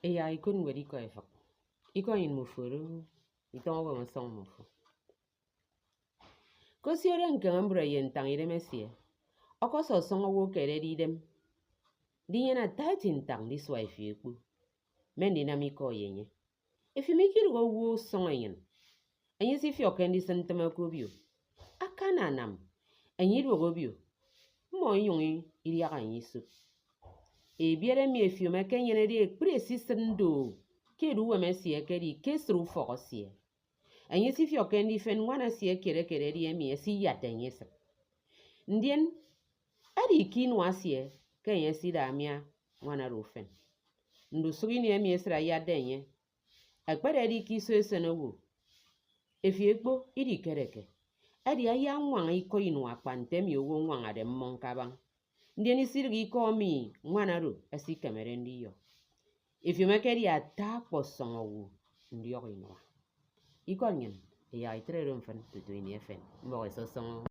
e ya ikon wadi ko efak iko in mufuru iton wo song mufu ko si ore nke ngambura yen tang ire mesie oko so song wo kere di dem di yena tightin tang di swa ifi ekpu men di nami ko yenye ifi mikiri go wo song yen enyi si fi okendi sentema ko bio akana nam enyi do go bio mo yungi iri aka enyi su e biere mi efi me kenyene di ekpre si sendo ke du we mesie ke di kesru fogosie enyi si fi okendi fen wana sie kere di emi si ya tenye se ndien adi kinwa sie ke enyi si da mia wana rofen ndu sugi ni emi esra ya denye ekpere di kiso esenewo efi ekpo iri kereke adi aya nwang iko inu akpante mi owo nwang ade mmon kabang ndien isirgi iko mi wana ro esi kemere ndi yo efi mekeri ata posong owo ndi yo inwa iko nyen ya itre ro mfen tutu ini efen mbo eso song